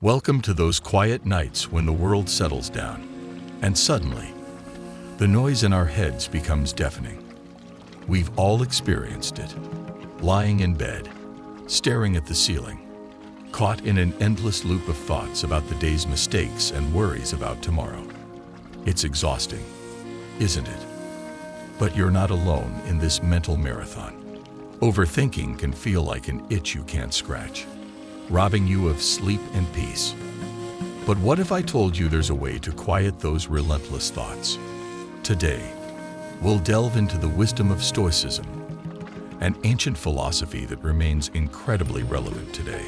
Welcome to those quiet nights when the world settles down, and suddenly, the noise in our heads becomes deafening. We've all experienced it, lying in bed, staring at the ceiling, caught in an endless loop of thoughts about the day's mistakes and worries about tomorrow. It's exhausting, isn't it? But you're not alone in this mental marathon. Overthinking can feel like an itch you can't scratch, robbing you of sleep and peace. But what if I told you there's a way to quiet those relentless thoughts? Today, we'll delve into the wisdom of Stoicism, an ancient philosophy that remains incredibly relevant today.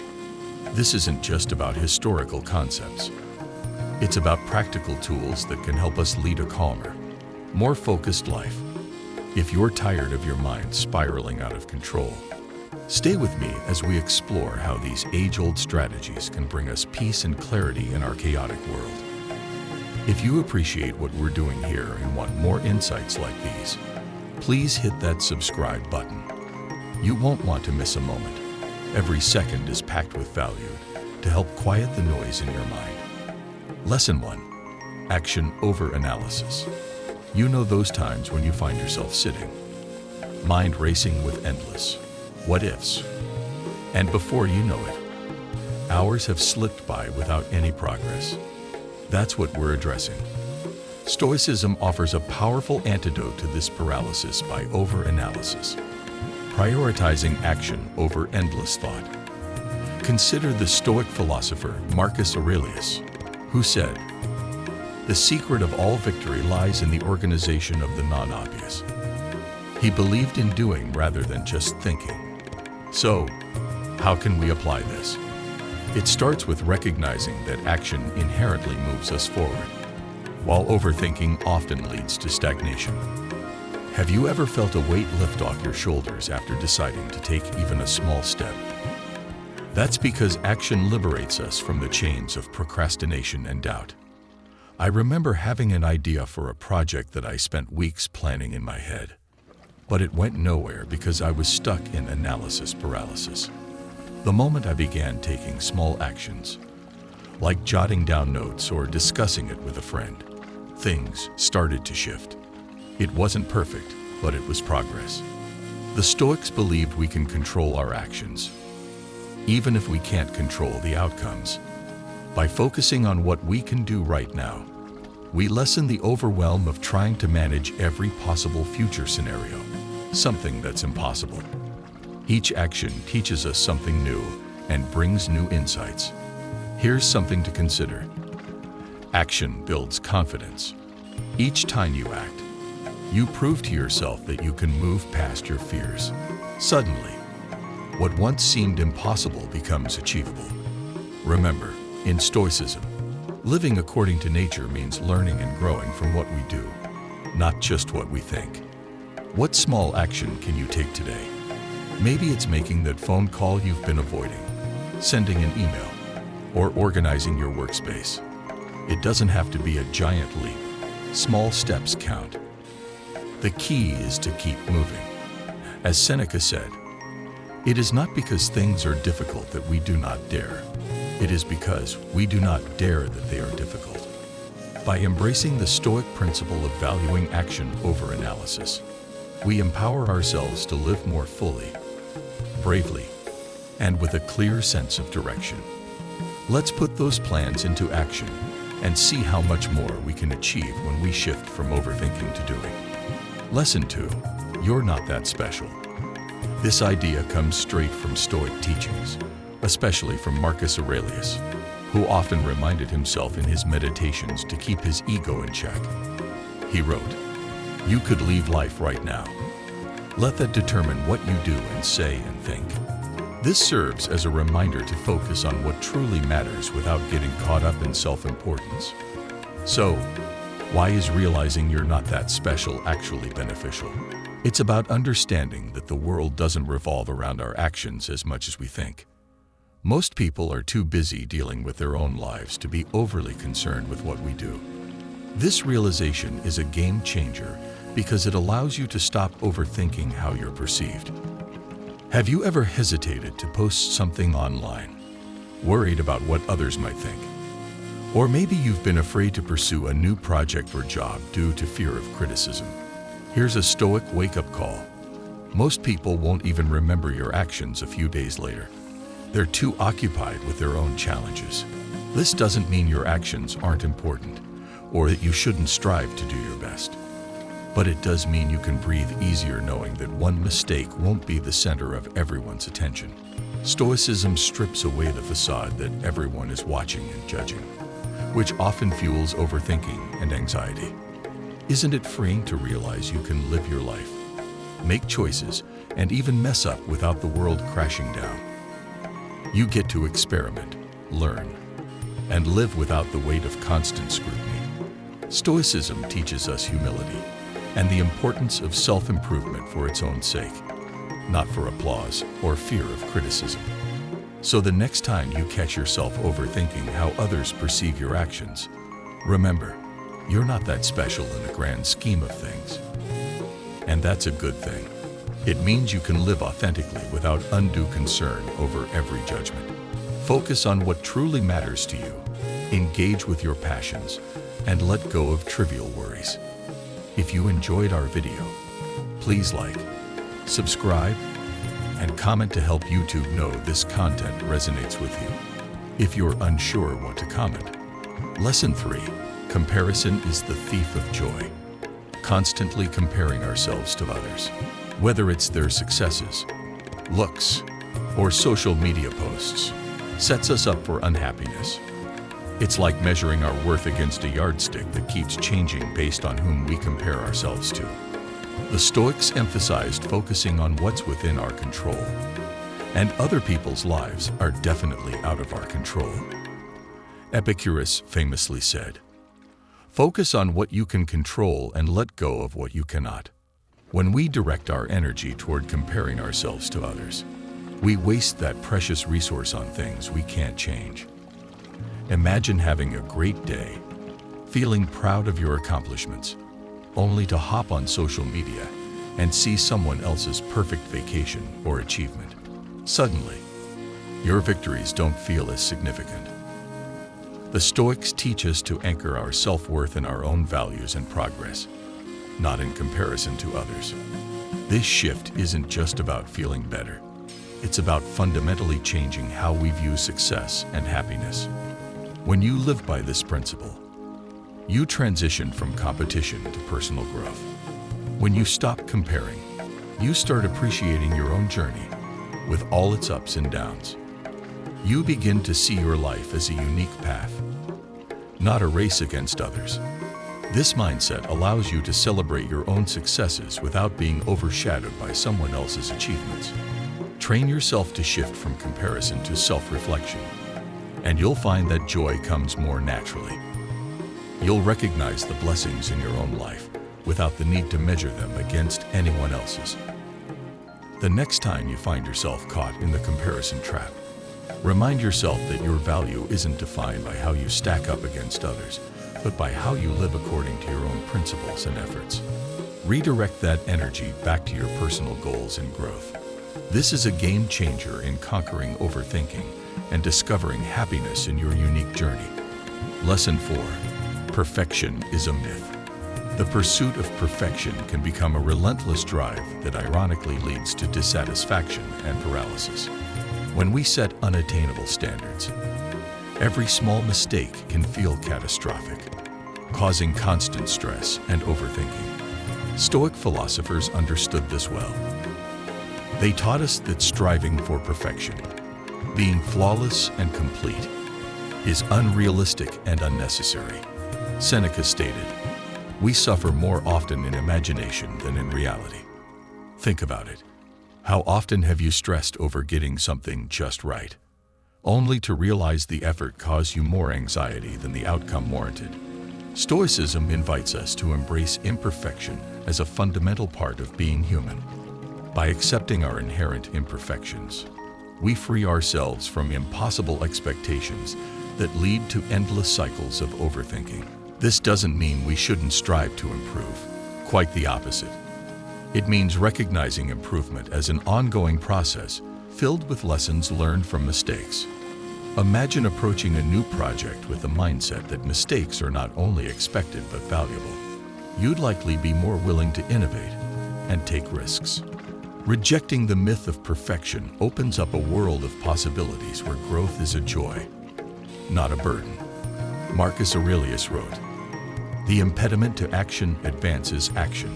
This isn't just about historical concepts. It's about practical tools that can help us lead a calmer, more focused life. If you're tired of your mind spiraling out of control, stay with me as we explore how these age-old strategies can bring us peace and clarity in our chaotic world. If you appreciate what we're doing here and want more insights like these, please hit that subscribe button. You won't want to miss a moment. Every second is packed with value to help quiet the noise in your mind. Lesson 1. Action over analysis. You know those times when you find yourself sitting, mind racing with endless what-ifs. And before you know it, hours have slipped by without any progress. That's what we're addressing. Stoicism offers a powerful antidote to this paralysis by over-analysis, prioritizing action over endless thought. Consider the Stoic philosopher Marcus Aurelius, who said, "The secret of all victory lies in the organization of the non-obvious." He believed in doing rather than just thinking. So, how can we apply this? It starts with recognizing that action inherently moves us forward, while overthinking often leads to stagnation. Have you ever felt a weight lift off your shoulders after deciding to take even a small step? That's because action liberates us from the chains of procrastination and doubt. I remember having an idea for a project that I spent weeks planning in my head, but it went nowhere because I was stuck in analysis paralysis. The moment I began taking small actions, like jotting down notes or discussing it with a friend, things started to shift. It wasn't perfect, but it was progress. The Stoics believed we can control our actions, even if we can't control the outcomes. By focusing on what we can do right now, we lessen the overwhelm of trying to manage every possible future scenario, something that's impossible. Each action teaches us something new and brings new insights. Here's something to consider. Action builds confidence. Each time you act, you prove to yourself that you can move past your fears. Suddenly, what once seemed impossible becomes achievable. Remember, in Stoicism, living according to nature means learning and growing from what we do, not just what we think. What small action can you take today? Maybe it's making that phone call you've been avoiding, sending an email, or organizing your workspace. It doesn't have to be a giant leap. Small steps count. The key is to keep moving. As Seneca said, "It is not because things are difficult that we do not dare. It is because we do not dare that they are difficult." By embracing the Stoic principle of valuing action over analysis, we empower ourselves to live more fully, bravely, and with a clear sense of direction. Let's put those plans into action and see how much more we can achieve when we shift from overthinking to doing. Lesson 2. You're not that special. This idea comes straight from Stoic teachings, especially from Marcus Aurelius, who often reminded himself in his meditations to keep his ego in check. He wrote, "You could leave life right now. Let that determine what you do and say and think." This serves as a reminder to focus on what truly matters without getting caught up in self-importance. So, why is realizing you're not that special actually beneficial? It's about understanding that the world doesn't revolve around our actions as much as we think. Most people are too busy dealing with their own lives to be overly concerned with what we do. This realization is a game changer because it allows you to stop overthinking how you're perceived. Have you ever hesitated to post something online? worried about what others might think. Or maybe you've been afraid to pursue a new project or job due to fear of criticism. Here's a Stoic wake-up call. Most people won't even remember your actions a few days later. They're too occupied with their own challenges. This doesn't mean your actions aren't important, or that you shouldn't strive to do your best. But it does mean you can breathe easier knowing that one mistake won't be the center of everyone's attention. Stoicism strips away the facade that everyone is watching and judging, which often fuels overthinking and anxiety. Isn't it freeing to realize you can live your life, make choices, and even mess up without the world crashing down? You get to experiment, learn, and live without the weight of constant scrutiny. Stoicism teaches us humility and the importance of self-improvement for its own sake, not for applause or fear of criticism. So the next time you catch yourself overthinking how others perceive your actions, remember, you're not that special in the grand scheme of things. And that's a good thing. It means you can live authentically without undue concern over every judgment. Focus on what truly matters to you, engage with your passions, and let go of trivial worries. If you enjoyed our video, please like, subscribe, and comment to help YouTube know this content resonates with you. If you're unsure what to comment. Lesson 3. Comparison is the thief of joy. Constantly comparing ourselves to others, whether it's their successes, looks, or social media posts, sets us up for unhappiness. It's like measuring our worth against a yardstick that keeps changing based on whom we compare ourselves to. The Stoics emphasized focusing on what's within our control, and other people's lives are definitely out of our control. Epicurus famously said, "Focus on what you can control and let go of what you cannot." When we direct our energy toward comparing ourselves to others, we waste that precious resource on things we can't change. Imagine having a great day, feeling proud of your accomplishments, only to hop on social media and see someone else's perfect vacation or achievement. Suddenly, your victories don't feel as significant. The Stoics teach us to anchor our self-worth in our own values and progress, not in comparison to others. This shift isn't just about feeling better. It's about fundamentally changing how we view success and happiness. When you live by this principle, you transition from competition to personal growth. When you stop comparing, you start appreciating your own journey with all its ups and downs. You begin to see your life as a unique path, not a race against others. This mindset allows you to celebrate your own successes without being overshadowed by someone else's achievements. Train yourself to shift from comparison to self-reflection, and you'll find that joy comes more naturally. You'll recognize the blessings in your own life without the need to measure them against anyone else's. The next time you find yourself caught in the comparison trap, remind yourself that your value isn't defined by how you stack up against others, but by how you live according to your own principles and efforts. Redirect that energy back to your personal goals and growth. This is a game changer in conquering overthinking and discovering happiness in your unique journey. Lesson 4. Perfection is a myth. The pursuit of perfection can become a relentless drive that ironically leads to dissatisfaction and paralysis. When we set unattainable standards, every small mistake can feel catastrophic, causing constant stress and overthinking. Stoic philosophers understood this well. They taught us that striving for perfection, being flawless and complete, is unrealistic and unnecessary. Seneca stated, "We suffer more often in imagination than in reality." Think about it. How often have you stressed over getting something just right, only to realize the effort caused you more anxiety than the outcome warranted? Stoicism invites us to embrace imperfection as a fundamental part of being human. By accepting our inherent imperfections, we free ourselves from impossible expectations that lead to endless cycles of overthinking. This doesn't mean we shouldn't strive to improve. Quite the opposite. It means recognizing improvement as an ongoing process filled with lessons learned from mistakes. Imagine approaching a new project with the mindset that mistakes are not only expected but valuable. You'd likely be more willing to innovate and take risks. Rejecting the myth of perfection opens up a world of possibilities where growth is a joy, not a burden. Marcus Aurelius wrote, "The impediment to action advances action."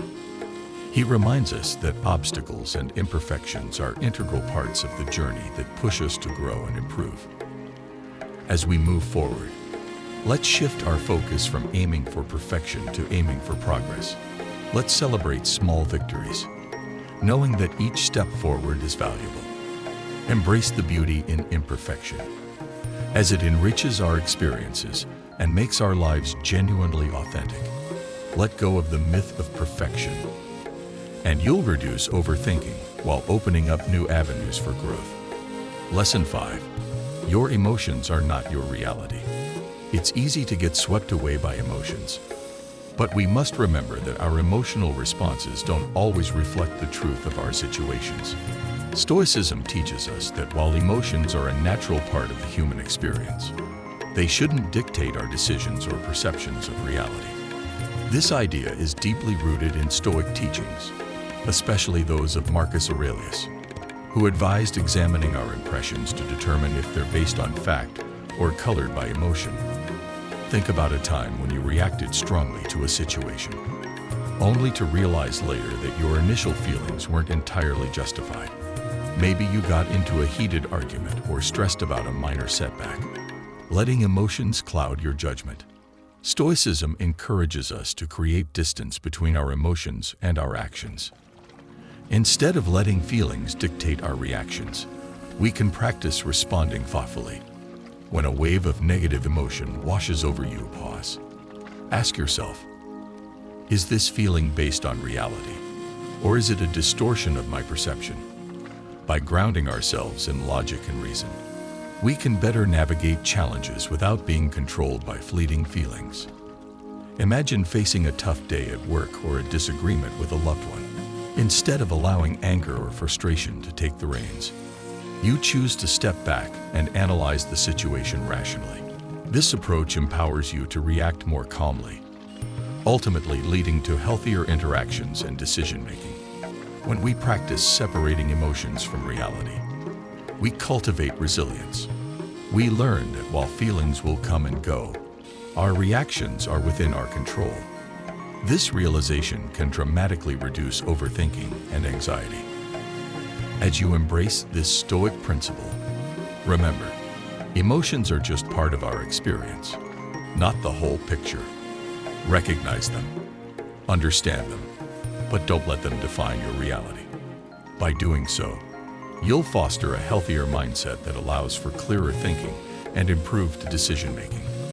He reminds us that obstacles and imperfections are integral parts of the journey that push us to grow and improve. As we move forward, let's shift our focus from aiming for perfection to aiming for progress. Let's celebrate small victories, knowing that each step forward is valuable. Embrace the beauty in imperfection, as it enriches our experiences and makes our lives genuinely authentic. Let go of the myth of perfection, and you'll reduce overthinking while opening up new avenues for growth. Lesson 5. Your emotions are not your reality. It's easy to get swept away by emotions, but we must remember that our emotional responses don't always reflect the truth of our situations. Stoicism teaches us that while emotions are a natural part of the human experience, they shouldn't dictate our decisions or perceptions of reality. This idea is deeply rooted in Stoic teachings, especially those of Marcus Aurelius, who advised examining our impressions to determine if they're based on fact or colored by emotion. Think about a time when you reacted strongly to a situation, only to realize later that your initial feelings weren't entirely justified. Maybe you got into a heated argument or stressed about a minor setback, letting emotions cloud your judgment. Stoicism encourages us to create distance between our emotions and our actions. Instead of letting feelings dictate our reactions, we can practice responding thoughtfully. When a wave of negative emotion washes over you, pause. Ask yourself, is this feeling based on reality, or is it a distortion of my perception? By grounding ourselves in logic and reason, we can better navigate challenges without being controlled by fleeting feelings. Imagine facing a tough day at work or a disagreement with a loved one. Instead of allowing anger or frustration to take the reins, you choose to step back and analyze the situation rationally. This approach empowers you to react more calmly, ultimately leading to healthier interactions and decision-making. When we practice separating emotions from reality, we cultivate resilience. We learn that while feelings will come and go, our reactions are within our control. This realization can dramatically reduce overthinking and anxiety. As you embrace this Stoic principle, remember, emotions are just part of our experience, not the whole picture. Recognize them, understand them, but don't let them define your reality. By doing so, you'll foster a healthier mindset that allows for clearer thinking and improved decision-making.